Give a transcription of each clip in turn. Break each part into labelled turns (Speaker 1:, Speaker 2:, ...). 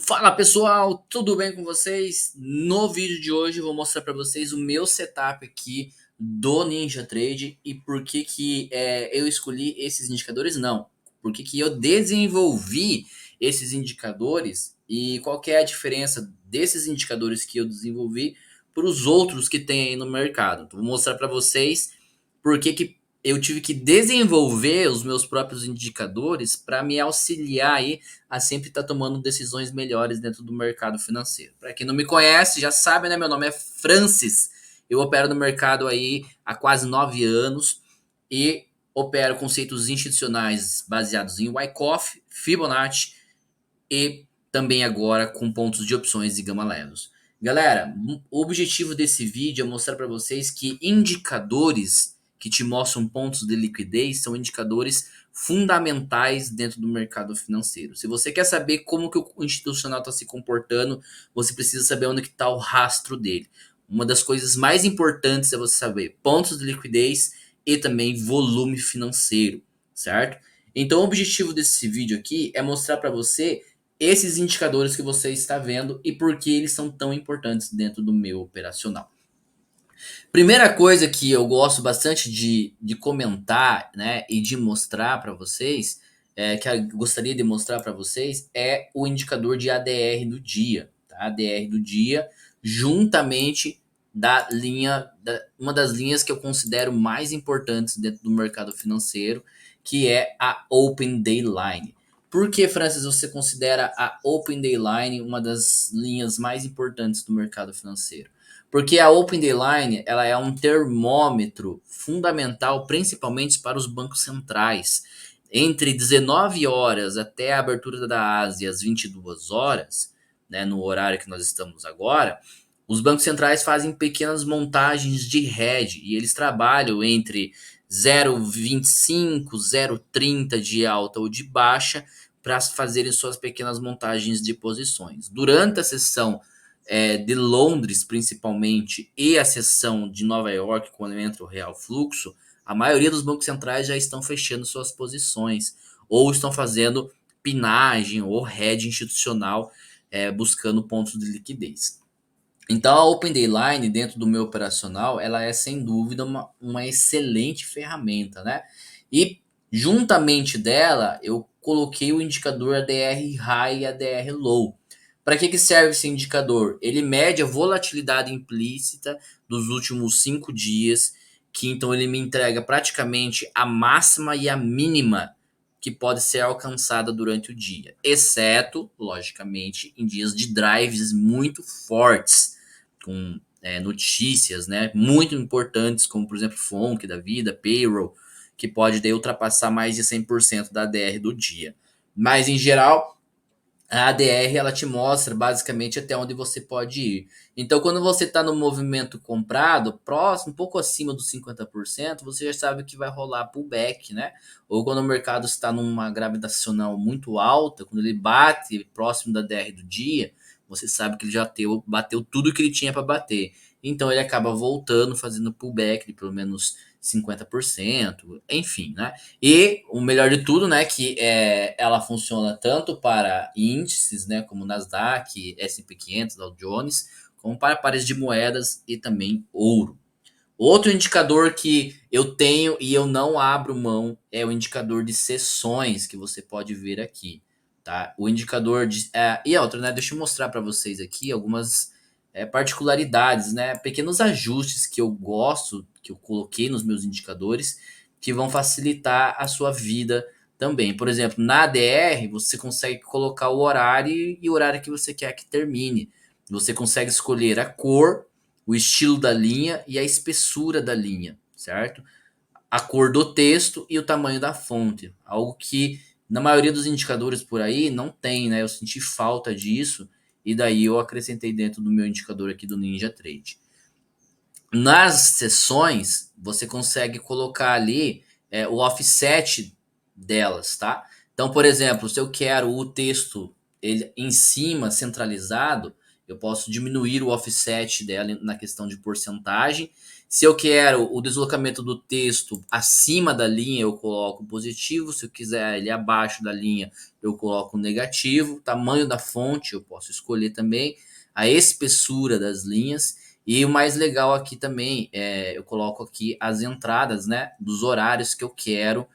Speaker 1: Fala pessoal, tudo bem com vocês? No vídeo de hoje eu vou mostrar para vocês o meu setup aqui do NinjaTrade e por que eu escolhi esses indicadores, não. Por que eu desenvolvi esses indicadores e qual que é a diferença desses indicadores que eu desenvolvi para os outros que tem aí no mercado. Então, vou mostrar para vocês por que eu tive que desenvolver os meus próprios indicadores para me auxiliar aí a sempre estar tomando decisões melhores dentro do mercado financeiro. Para quem não me conhece, já sabe, né? Meu nome é Francis. Eu opero no mercado aí há quase 9 anos e opero conceitos institucionais baseados em Wyckoff, Fibonacci e também agora com pontos de opções e gama-lelos. Galera, o objetivo desse vídeo é mostrar para vocês que indicadores que te mostram pontos de liquidez são indicadores fundamentais dentro do mercado financeiro. Se você quer saber como que o institucional está se comportando, você precisa saber onde que está o rastro dele. Uma das coisas mais importantes é você saber pontos de liquidez e também volume financeiro, certo? Então, o objetivo desse vídeo aqui é mostrar para você esses indicadores que você está vendo e por que eles são tão importantes dentro do meu operacional. Primeira coisa que eu gosto bastante de comentar, né, e de mostrar para vocês, que eu gostaria de mostrar para vocês, é o indicador de ADR do dia. Tá? ADR do dia, juntamente uma das linhas que eu considero mais importantes dentro do mercado financeiro, que é a Open Day Line. Por que, Francis, você considera a Open Day Line uma das linhas mais importantes do mercado financeiro? Porque a Open Day Line ela é um termômetro fundamental, principalmente para os bancos centrais. Entre 19 horas até a abertura da Ásia, às 22 horas, né, no horário que nós estamos agora, os bancos centrais fazem pequenas montagens de hedge e eles trabalham entre 0,25, 0,30 de alta ou de baixa para fazerem suas pequenas montagens de posições. Durante a sessão de Londres, principalmente, e a seção de Nova York, quando entra o real fluxo, a maioria dos bancos centrais já estão fechando suas posições ou estão fazendo pinagem ou hedge institucional buscando pontos de liquidez. Então, a Open Day Line, dentro do meu operacional, ela é sem dúvida uma excelente ferramenta, né? E juntamente dela, eu coloquei o indicador ADR High e ADR Low. Para que serve esse indicador? Ele mede a volatilidade implícita dos últimos 5 dias, que então ele me entrega praticamente a máxima e a mínima que pode ser alcançada durante o dia, exceto, logicamente, em dias de drives muito fortes com notícias, né, muito importantes, como por exemplo FONC da vida, payroll, que pode daí ultrapassar mais de 100% da ADR do dia. Mas em geral, a ADR ela te mostra basicamente até onde você pode ir. Então, quando você está no movimento comprado, próximo, um pouco acima dos 50%, você já sabe que vai rolar pullback, né? Ou quando o mercado está numa gravitacional muito alta, quando ele bate próximo da ADR do dia, você sabe que ele já bateu tudo que ele tinha para bater. Então, ele acaba voltando, fazendo pullback de pelo menos 50%, enfim, né? E o melhor de tudo, né, que ela funciona tanto para índices, né, como Nasdaq, S&P 500, Dow Jones, como para pares de moedas e também ouro. Outro indicador que eu tenho e eu não abro mão é o indicador de sessões que você pode ver aqui, tá? O indicador de e outra, né? Deixa eu mostrar para vocês aqui algumas particularidades, né? Pequenos ajustes que eu gosto, que eu coloquei nos meus indicadores, que vão facilitar a sua vida também. Por exemplo, na ADR você consegue colocar o horário e o horário que você quer que termine. Você consegue escolher a cor, o estilo da linha e a espessura da linha, certo? A cor do texto e o tamanho da fonte, algo que na maioria dos indicadores por aí não tem, né? Eu senti falta disso e daí eu acrescentei dentro do meu indicador aqui do NinjaTrade. Nas sessões, você consegue colocar ali o offset delas, tá? Então, por exemplo, se eu quero o texto ele em cima centralizado, eu posso diminuir o offset dela na questão de porcentagem. Se eu quero o deslocamento do texto acima da linha, eu coloco positivo. Se eu quiser ele abaixo da linha, eu coloco negativo. O tamanho da fonte eu posso escolher também. A espessura das linhas. E o mais legal aqui também, eu coloco aqui as entradas, né, dos horários que eu quero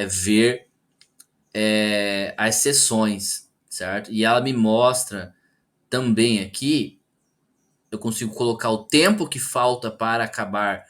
Speaker 1: ver as sessões, certo? E ela me mostra também aqui, eu consigo colocar o tempo que falta para acabar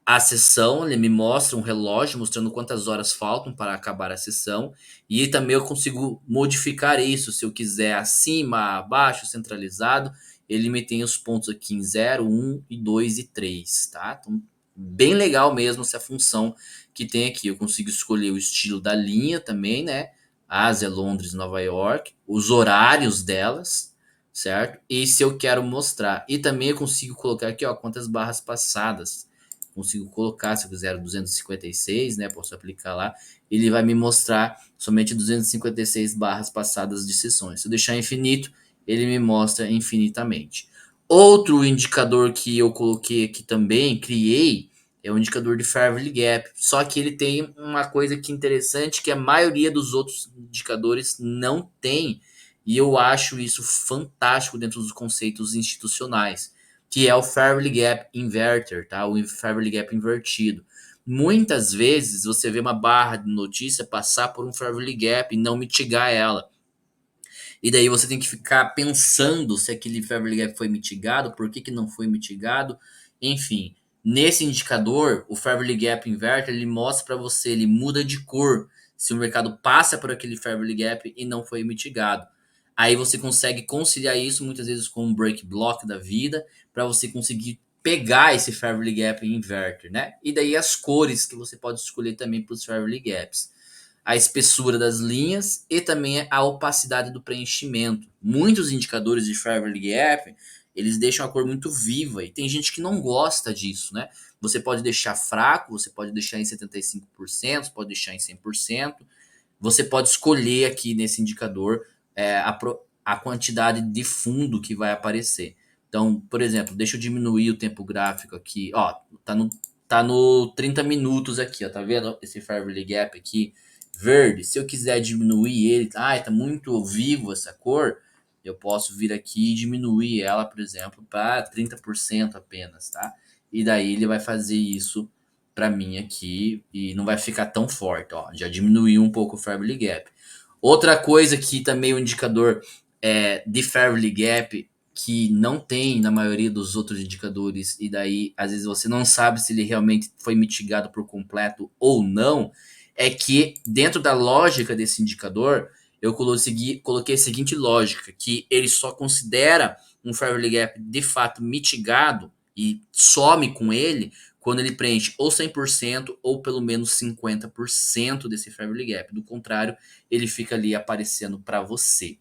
Speaker 1: a sessão, ele me mostra um relógio mostrando quantas horas faltam para acabar a sessão, e também eu consigo modificar isso, se eu quiser acima, abaixo, centralizado, ele me tem os pontos aqui em 0, 1, e 2 e 3, tá? Então, bem legal mesmo essa função que tem aqui. Eu consigo escolher o estilo da linha também, né? Ásia, Londres, Nova York, os horários delas, certo? E se eu quero mostrar. E também eu consigo colocar aqui, ó, quantas barras passadas consigo colocar, se eu quiser 256, né, posso aplicar lá, ele vai me mostrar somente 256 barras passadas de sessões. Se eu deixar infinito, ele me mostra infinitamente. Outro indicador que eu coloquei aqui também, criei, é o indicador de Fairley Gap, só que ele tem uma coisa que interessante que a maioria dos outros indicadores não tem, e eu acho isso fantástico dentro dos conceitos institucionais, que é o Fairley Gap Inverter, tá? O Fairley Gap invertido. Muitas vezes você vê uma barra de notícia passar por um Fairley Gap e não mitigar ela. E daí você tem que ficar pensando se aquele Fairley Gap foi mitigado, por que, que não foi mitigado, enfim. Nesse indicador, o Fairley Gap Inverter, ele mostra para você, ele muda de cor se o mercado passa por aquele Fairley Gap e não foi mitigado. Aí você consegue conciliar isso muitas vezes com um break block da vida, para você conseguir pegar esse Fairley Gap Inverter, né? E daí as cores que você pode escolher também para os Fairley Gaps, a espessura das linhas e também a opacidade do preenchimento. Muitos indicadores de Fairley Gap, eles deixam a cor muito viva e tem gente que não gosta disso, né? Você pode deixar fraco, você pode deixar em 75%, você pode deixar em 100%. Você pode escolher aqui nesse indicador a quantidade de fundo que vai aparecer. Então, por exemplo, deixa eu diminuir o tempo gráfico aqui. Ó, tá no 30 minutos aqui, ó. Tá vendo esse Fairley Gap aqui? Verde. Se eu quiser diminuir ele, tá muito vivo essa cor, eu posso vir aqui e diminuir ela, por exemplo, para 30% apenas, tá? E daí ele vai fazer isso para mim aqui e não vai ficar tão forte, ó. Já diminuiu um pouco o Fairley Gap. Outra coisa que também o indicador de Fairley Gap que não tem na maioria dos outros indicadores e daí às vezes você não sabe se ele realmente foi mitigado por completo ou não, é que dentro da lógica desse indicador eu coloquei a seguinte lógica, que ele só considera um Fairley Gap de fato mitigado e some com ele quando ele preenche ou 100% ou pelo menos 50% desse Fairley Gap. Do contrário, ele fica ali aparecendo para você.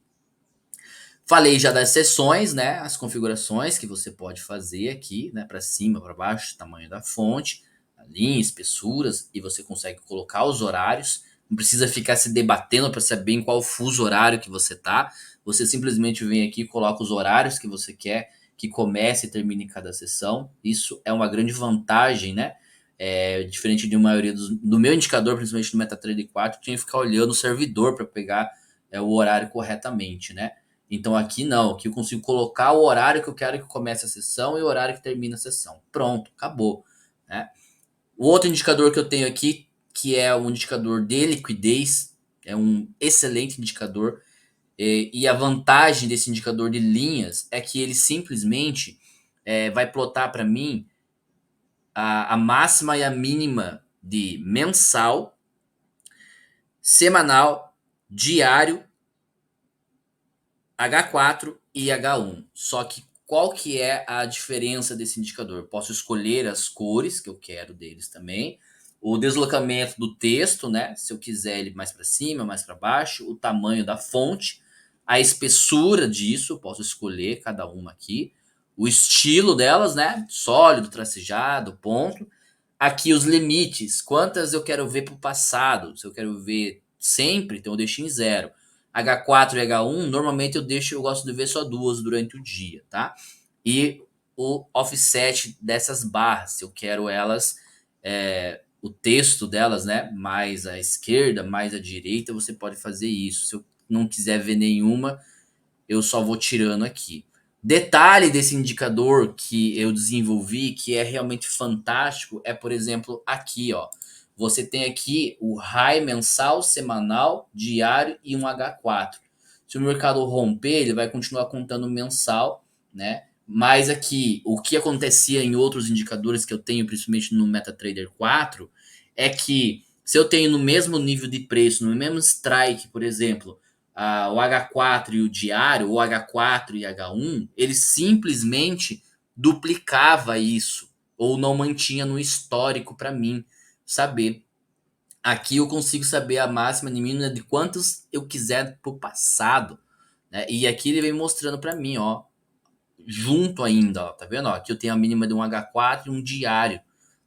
Speaker 1: Falei já das seções, né? As configurações que você pode fazer aqui, né? Para cima, para baixo, tamanho da fonte, a linha, espessuras, e você consegue colocar os horários. Não precisa ficar se debatendo para saber em qual fuso horário que você tá. Você simplesmente vem aqui e coloca os horários que você quer que comece e termine cada sessão. Isso é uma grande vantagem, né? Diferente de uma maioria do meu indicador, principalmente no MetaTrader 4, eu tinha que ficar olhando o servidor para pegar o horário corretamente, né? Então aqui não, aqui eu consigo colocar o horário que eu quero que comece a sessão e o horário que termina a sessão. Pronto, acabou, né? O outro indicador que eu tenho aqui, que é um indicador de liquidez, é um excelente indicador. E a vantagem desse indicador de linhas é que ele simplesmente vai plotar para mim a máxima e a mínima de mensal, semanal, diário, H4 e H1. Só que qual que é a diferença desse indicador? Posso escolher as cores que eu quero deles também, o deslocamento do texto, né? Se eu quiser ele mais para cima, mais para baixo, o tamanho da fonte, a espessura disso, posso escolher cada uma aqui, o estilo delas, né? Sólido, tracejado, ponto. Aqui os limites, quantas eu quero ver para o passado, se eu quero ver sempre, então eu deixo em 0. H4 e H1, normalmente eu gosto de ver só duas durante o dia, tá? E o offset dessas barras, se eu quero elas, o texto delas, né, mais à esquerda, mais à direita, você pode fazer isso. Se eu não quiser ver nenhuma, eu só vou tirando aqui. Detalhe desse indicador que eu desenvolvi, que é realmente fantástico, é, por exemplo, aqui, ó. Você tem aqui o high mensal, semanal, diário e um H4. Se o mercado romper, ele vai continuar contando mensal, né? Mas aqui, o que acontecia em outros indicadores que eu tenho, principalmente no MetaTrader 4, é que se eu tenho no mesmo nível de preço, no mesmo strike, por exemplo, o H4 e o diário, o H4 e H1, ele simplesmente duplicava isso ou não mantinha no histórico para mim saber. Aqui eu consigo saber a máxima e mínima de quantos eu quiser pro passado, né? E aqui ele vem mostrando para mim, ó, junto ainda, ó, tá vendo? Ó, aqui eu tenho a mínima de um H4 e um diário.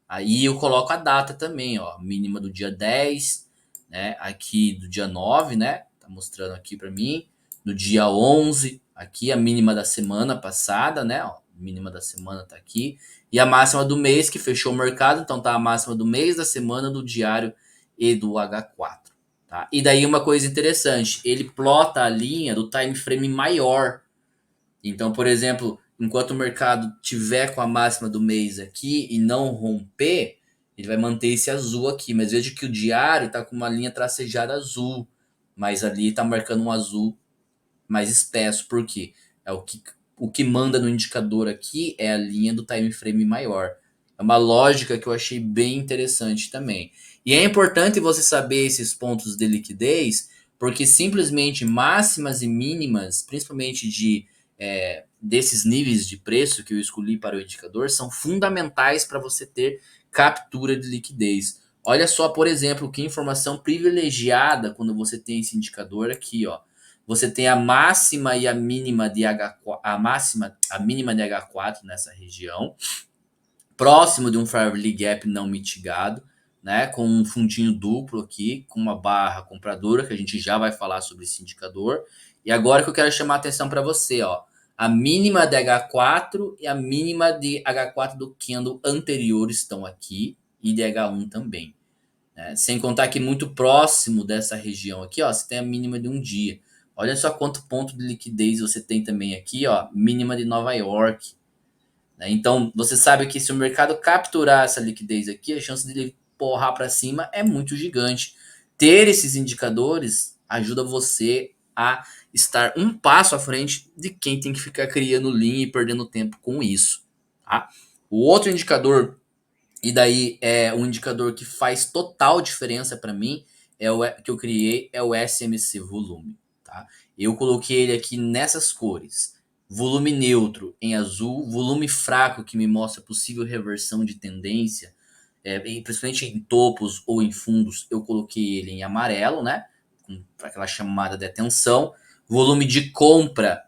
Speaker 1: Aí eu coloco a data também, ó, mínima do dia 10, né? Aqui do dia 9, né? Tá mostrando aqui para mim. Do dia 11, aqui a mínima da semana passada, né? Ó, mínima da semana tá aqui. E a máxima do mês que fechou o mercado, então tá a máxima do mês, da semana, do diário e do H4, tá? E daí uma coisa interessante, ele plota a linha do time frame maior. Então, por exemplo, enquanto o mercado tiver com a máxima do mês aqui e não romper, ele vai manter esse azul aqui. Mas veja que o diário está com uma linha tracejada azul, mas ali está marcando um azul mais espesso. Por quê? É o que manda no indicador aqui é a linha do time frame maior. É uma lógica que eu achei bem interessante também. E é importante você saber esses pontos de liquidez, porque simplesmente máximas e mínimas, principalmente desses níveis de preço que eu escolhi para o indicador, são fundamentais para você ter captura de liquidez. Olha só, por exemplo, que informação privilegiada quando você tem esse indicador aqui, ó. Você tem a máxima e a mínima de H4, a mínima de H4 nessa região, próximo de um Fairley Gap não mitigado, né, com um fundinho duplo aqui, com uma barra compradora, que a gente já vai falar sobre esse indicador. E agora que eu quero chamar a atenção para você, ó, a mínima de H4 e a mínima de H4 do candle anterior estão aqui, e de H1 também. Né? Sem contar que muito próximo dessa região aqui, ó, você tem a mínima de um dia. Olha só quanto ponto de liquidez você tem também aqui, ó, mínima de Nova York. Né? Então, você sabe que se o mercado capturar essa liquidez aqui, a chance dele porrar para cima é muito gigante. Ter esses indicadores ajuda você a estar um passo à frente de quem tem que ficar criando linha e perdendo tempo com isso. Tá? O outro indicador, e daí é um indicador que faz total diferença para mim, que eu criei, é o SMC volume. Tá? Eu coloquei ele aqui nessas cores. Volume neutro em azul, volume fraco que me mostra possível reversão de tendência, principalmente em topos ou em fundos, eu coloquei ele em amarelo, né? Com aquela chamada de atenção. Volume de compra,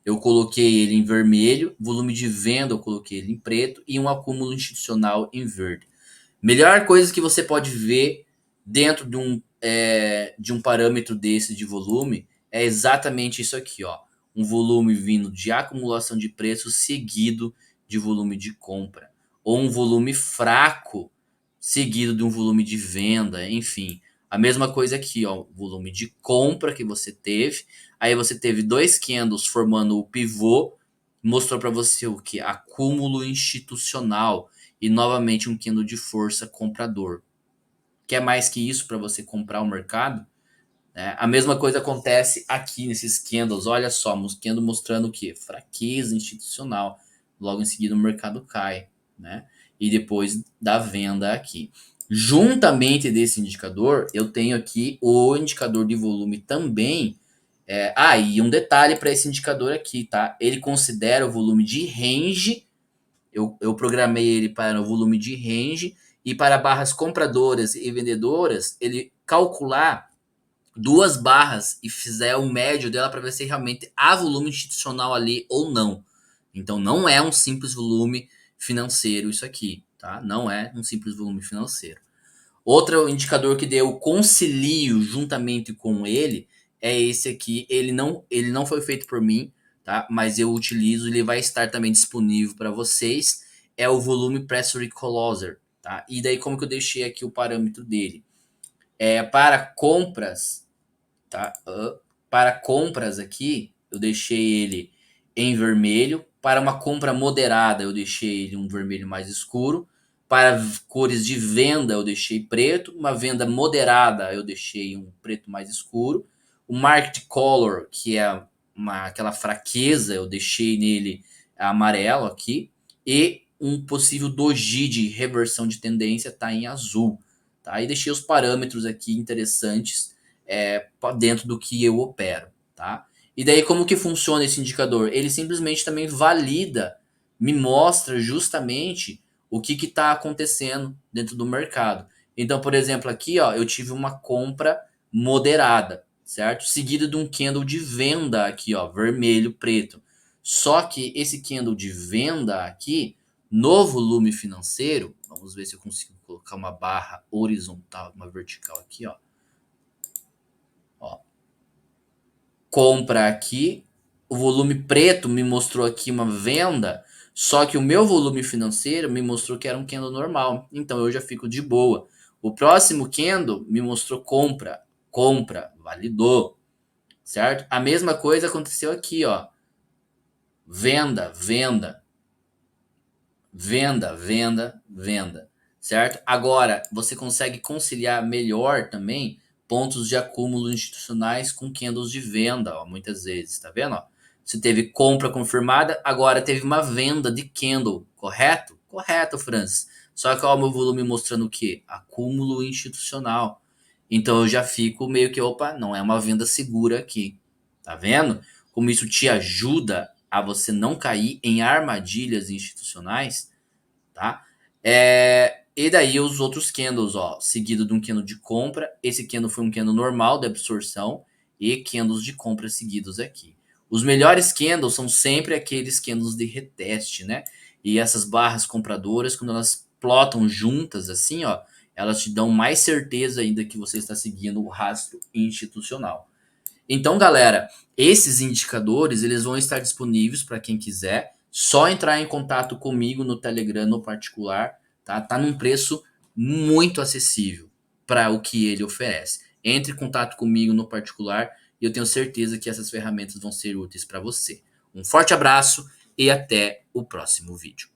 Speaker 1: eu coloquei ele em vermelho. Volume de venda, eu coloquei ele em preto. E um acúmulo institucional em verde. Melhor coisa que você pode ver dentro de um parâmetro desse de volume é exatamente isso aqui, ó. Um volume vindo de acumulação de preços seguido de volume de compra. Ou um volume fraco seguido de um volume de venda, enfim. A mesma coisa aqui, ó, volume de compra que você teve, aí você teve dois candles formando o pivô, mostrou para você o que? Acúmulo institucional e novamente um candle de força comprador. Quer mais que isso para você comprar o mercado? Né? A mesma coisa acontece aqui nesses candles. Olha só, um candle mostrando o que? Fraqueza institucional. Logo em seguida o mercado cai, né? E depois da venda aqui. Juntamente desse indicador, eu tenho aqui o indicador de volume também. E um detalhe para esse indicador aqui, tá? Ele considera o volume de range. Eu programei ele para o volume de range e para barras compradoras e vendedoras, ele calcular duas barras e fizer o médio dela para ver se realmente há volume institucional ali ou não. Então não é um simples volume financeiro isso aqui, tá? Não é um simples volume financeiro. Outro indicador que deu concilio juntamente com ele é esse aqui. Ele não foi feito por mim, tá? Mas eu utilizo, ele vai estar também disponível para vocês. É o volume Pressure Closer, tá? E daí como que eu deixei aqui o parâmetro dele? Para compras, tá? Para compras aqui, eu deixei ele em vermelho. Para uma compra moderada, eu deixei ele um vermelho mais escuro. Para cores de venda, eu deixei preto. Uma venda moderada, eu deixei um preto mais escuro. O market color, que é aquela fraqueza, eu deixei nele amarelo aqui. E um possível doji de reversão de tendência está em azul. Tá? Aí deixei os parâmetros aqui interessantes dentro do que eu opero, tá? E daí como que funciona esse indicador? Ele simplesmente também valida, me mostra justamente o que está acontecendo dentro do mercado. Então, por exemplo, aqui, ó, eu tive uma compra moderada, certo? Seguido de um candle de venda aqui, ó, vermelho, preto. Só que esse candle de venda aqui, no volume financeiro, vamos ver se eu consigo colocar uma barra horizontal, uma vertical aqui, ó. Ó, compra aqui, o volume preto me mostrou aqui uma venda, só que o meu volume financeiro me mostrou que era um candle normal, então eu já fico de boa. O próximo candle me mostrou compra, compra, validou, certo? A mesma coisa aconteceu aqui, ó, venda, venda, venda, venda, venda, certo? Agora, você consegue conciliar melhor também pontos de acúmulo institucionais com candles de venda, ó, muitas vezes, tá vendo? Ó? Você teve compra confirmada, agora teve uma venda de candle, correto? Correto, Francis. Só que ó, o meu volume mostrando o quê? Acúmulo institucional. Então eu já fico meio que, opa, não é uma venda segura aqui. Tá vendo? Como isso te ajuda a você não cair em armadilhas institucionais, tá? E daí os outros candles, ó, seguido de um candle de compra. Esse candle foi um candle normal de absorção e candles de compra seguidos aqui. Os melhores candles são sempre aqueles candles de reteste, né? E essas barras compradoras, quando elas plotam juntas assim, ó, elas te dão mais certeza ainda que você está seguindo o rastro institucional. Então, galera, esses indicadores eles vão estar disponíveis para quem quiser. Só entrar em contato comigo no Telegram no particular, tá? Tá num preço muito acessível para o que ele oferece. Entre em contato comigo no particular e eu tenho certeza que essas ferramentas vão ser úteis para você. Um forte abraço e até o próximo vídeo.